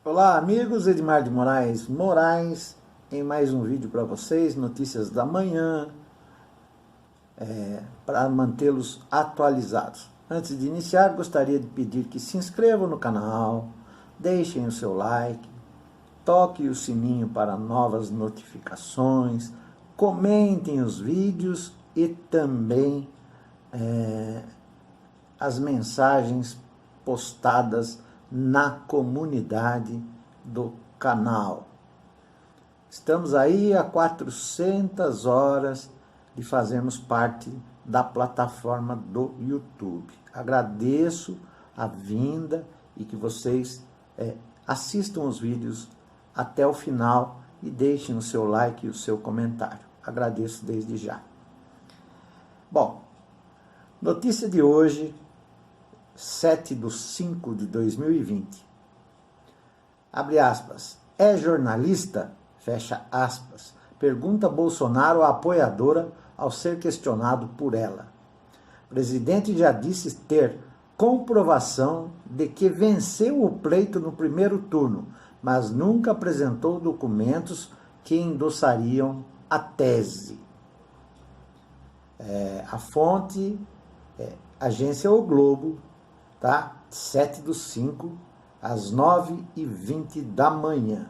Olá amigos, Edmar de Moraes em mais um vídeo para vocês, notícias da manhã, para mantê-los atualizados. Antes de iniciar, gostaria de pedir que se inscrevam no canal, deixem o seu like, toque o sininho para novas notificações, comentem os vídeos e também as mensagens postadas na comunidade do canal. Estamos aí há 400 horas de fazermos parte da plataforma do YouTube. Agradeço a vinda e que vocês assistam os vídeos até o final e deixem o seu like e o seu comentário. Agradeço desde já. Bom, notícia de hoje, 7/5/2020. Abre aspas. É jornalista? Fecha aspas. Pergunta Bolsonaro à apoiadora ao ser questionado por ela. O presidente já disse ter comprovação de que venceu o pleito no primeiro turno, mas nunca apresentou documentos que endossariam a tese. A fonte é Agência O Globo, tá? 7/5, às 9h20 da manhã.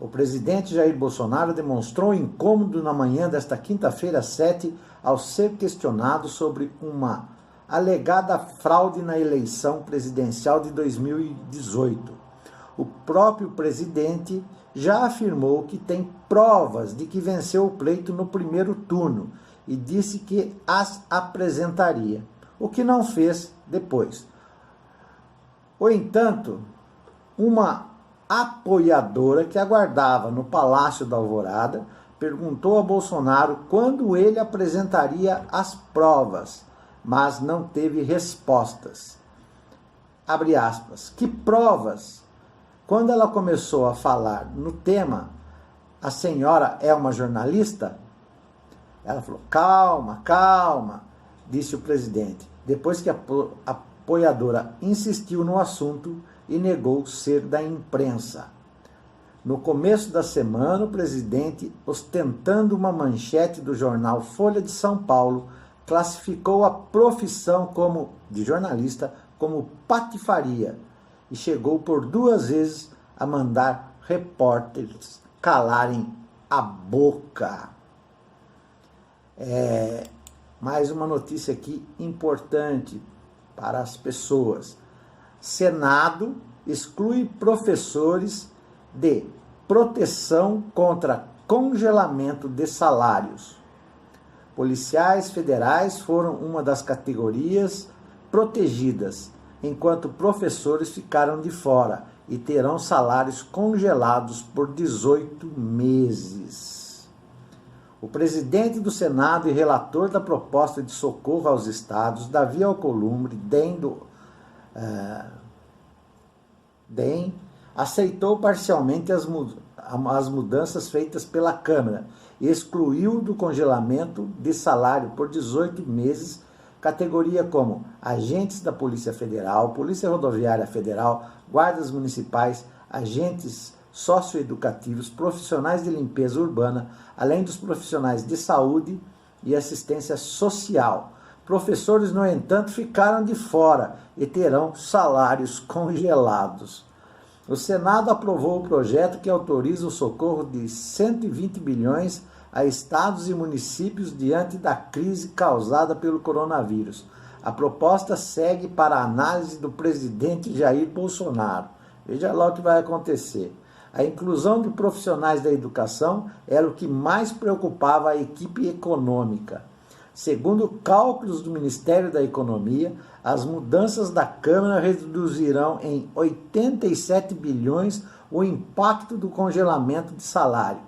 O presidente Jair Bolsonaro demonstrou incômodo na manhã desta quinta-feira 7 ao ser questionado sobre uma alegada fraude na eleição presidencial de 2018. O próprio presidente já afirmou que tem provas de que venceu o pleito no primeiro turno e disse que as apresentaria, o que não fez depois. No entanto, uma apoiadora que aguardava no Palácio da Alvorada perguntou a Bolsonaro quando ele apresentaria as provas, mas não teve respostas. Abre aspas. Que provas? Quando ela começou a falar no tema, a senhora é uma jornalista? Ela falou, calma, calma, disse o presidente. Depois que a apoiadora insistiu no assunto e negou ser da imprensa. No começo da semana, o presidente, ostentando uma manchete do jornal Folha de São Paulo, classificou a profissão de jornalista como patifaria e chegou por 2 vezes a mandar repórteres calarem a boca. Mais uma notícia aqui importante para as pessoas. Senado exclui professores de proteção contra congelamento de salários. Policiais federais foram uma das categorias protegidas, enquanto professores ficaram de fora e terão salários congelados por 18 meses. O presidente do Senado e relator da proposta de socorro aos estados, Davi Alcolumbre, DEM, aceitou parcialmente as mudanças feitas pela Câmara e excluiu do congelamento de salário por 18 meses categoria como agentes da Polícia Federal, Polícia Rodoviária Federal, guardas municipais, agentes socioeducativos, profissionais de limpeza urbana, além dos profissionais de saúde e assistência social. Professores, no entanto, ficaram de fora e terão salários congelados. O Senado aprovou o projeto que autoriza o socorro de 120 bilhões a estados e municípios diante da crise causada pelo coronavírus. A proposta segue para a análise do presidente Jair Bolsonaro. Veja lá o que vai acontecer. A inclusão de profissionais da educação era o que mais preocupava a equipe econômica. Segundo cálculos do Ministério da Economia, as mudanças da Câmara reduzirão em 87 bilhões o impacto do congelamento de salário.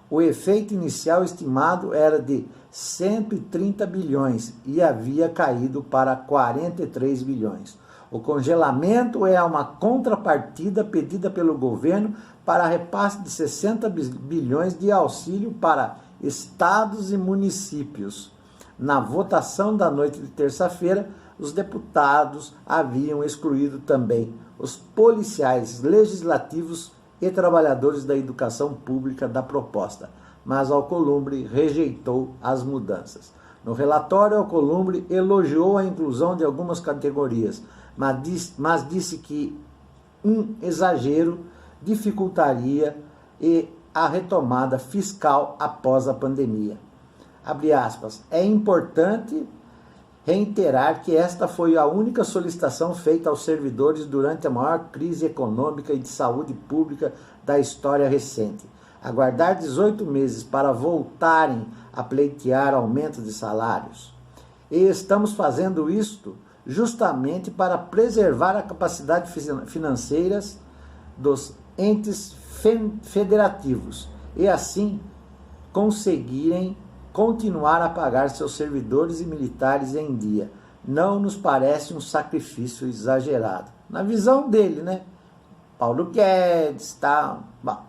O efeito inicial estimado era de 130 bilhões e havia caído para 43 bilhões. O congelamento é uma contrapartida pedida pelo governo para repasse de 60 bilhões de auxílio para estados e municípios. Na votação da noite de terça-feira, os deputados haviam excluído também os policiais legislativos e trabalhadores da educação pública da proposta, mas Alcolumbre rejeitou as mudanças. No relatório, Alcolumbre elogiou a inclusão de algumas categorias, mas disse que um exagero dificultaria a retomada fiscal após a pandemia. Abre aspas, é importante reiterar que esta foi a única solicitação feita aos servidores durante a maior crise econômica e de saúde pública da história recente. Aguardar 18 meses para voltarem a pleitear aumento de salários. E estamos fazendo isto justamente para preservar a capacidade financeira dos entes federativos e assim conseguirem continuar a pagar seus servidores e militares em dia. Não nos parece um sacrifício exagerado. Na visão dele, né? Paulo Guedes, tal. Bom,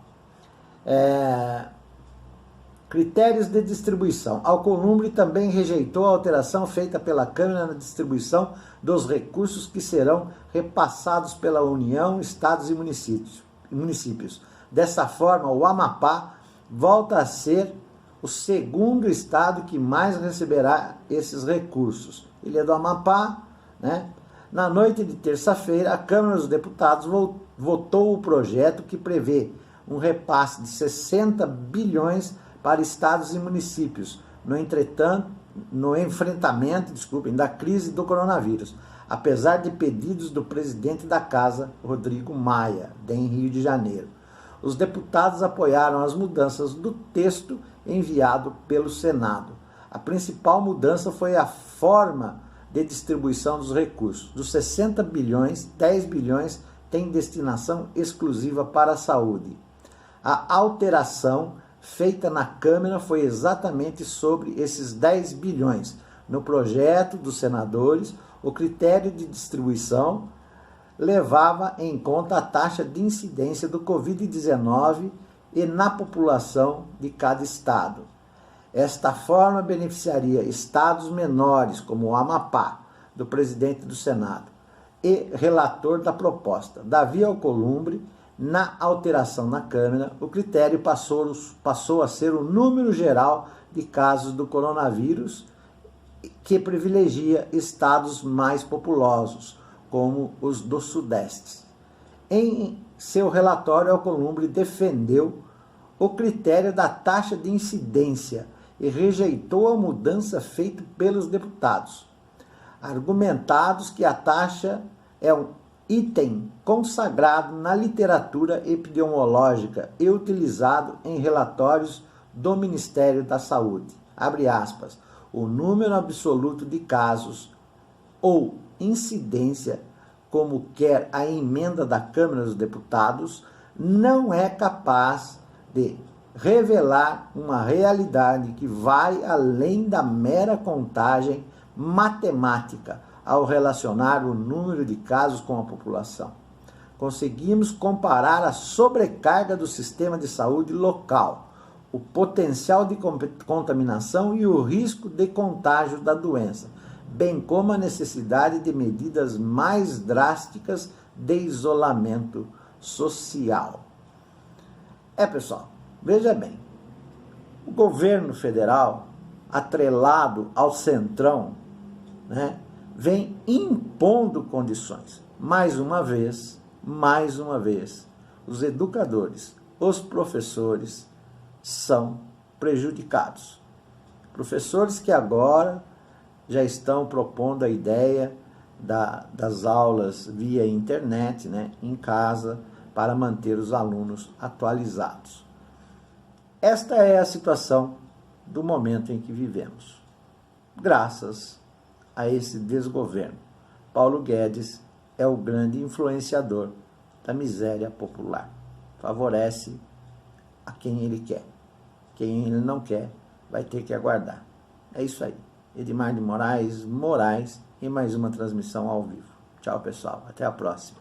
critérios de distribuição. Alcolumbre também rejeitou a alteração feita pela Câmara na distribuição dos recursos que serão repassados pela União, estados e municípios. Dessa forma, o Amapá volta a ser o segundo estado que mais receberá esses recursos. Ele é do Amapá, né? Na noite de terça-feira, a Câmara dos Deputados votou o projeto que prevê um repasse de 60 bilhões para estados e municípios, no enfrentamento da crise do coronavírus, apesar de pedidos do presidente da Casa, Rodrigo Maia, em Rio de Janeiro. Os deputados apoiaram as mudanças do texto enviado pelo Senado. A principal mudança foi a forma de distribuição dos recursos. Dos 60 bilhões, 10 bilhões têm destinação exclusiva para a saúde. A alteração feita na Câmara foi exatamente sobre esses 10 bilhões. No projeto dos senadores, o critério de distribuição levava em conta a taxa de incidência do Covid-19 e na população de cada estado. Esta forma beneficiaria estados menores, como o Amapá, do presidente do Senado, e relator da proposta. Davi Alcolumbre, na alteração na Câmara, o critério passou a ser o número geral de casos do coronavírus, que privilegia estados mais populosos, como os do Sudeste. Em seu relatório, Alcolumbre defendeu o critério da taxa de incidência e rejeitou a mudança feita pelos deputados, argumentados que a taxa é um item consagrado na literatura epidemiológica e utilizado em relatórios do Ministério da Saúde. Abre aspas, o número absoluto de casos ou incidência, como quer a emenda da Câmara dos Deputados, não é capaz de revelar uma realidade que vai além da mera contagem matemática ao relacionar o número de casos com a população. Conseguimos comparar a sobrecarga do sistema de saúde local, o potencial de contaminação e o risco de contágio da doença, bem como a necessidade de medidas mais drásticas de isolamento social. Pessoal, veja bem, o governo federal, atrelado ao Centrão, né, vem impondo condições. Mais uma vez, os educadores, os professores são prejudicados. Professores que agora já estão propondo a ideia das aulas via internet, né, em casa, para manter os alunos atualizados. Esta é a situação do momento em que vivemos. Graças a esse desgoverno, Paulo Guedes é o grande influenciador da miséria popular. Favorece a quem ele quer. Quem ele não quer vai ter que aguardar. É isso aí. Edmar de Moraes, em mais uma transmissão ao vivo. Tchau, pessoal. Até a próxima.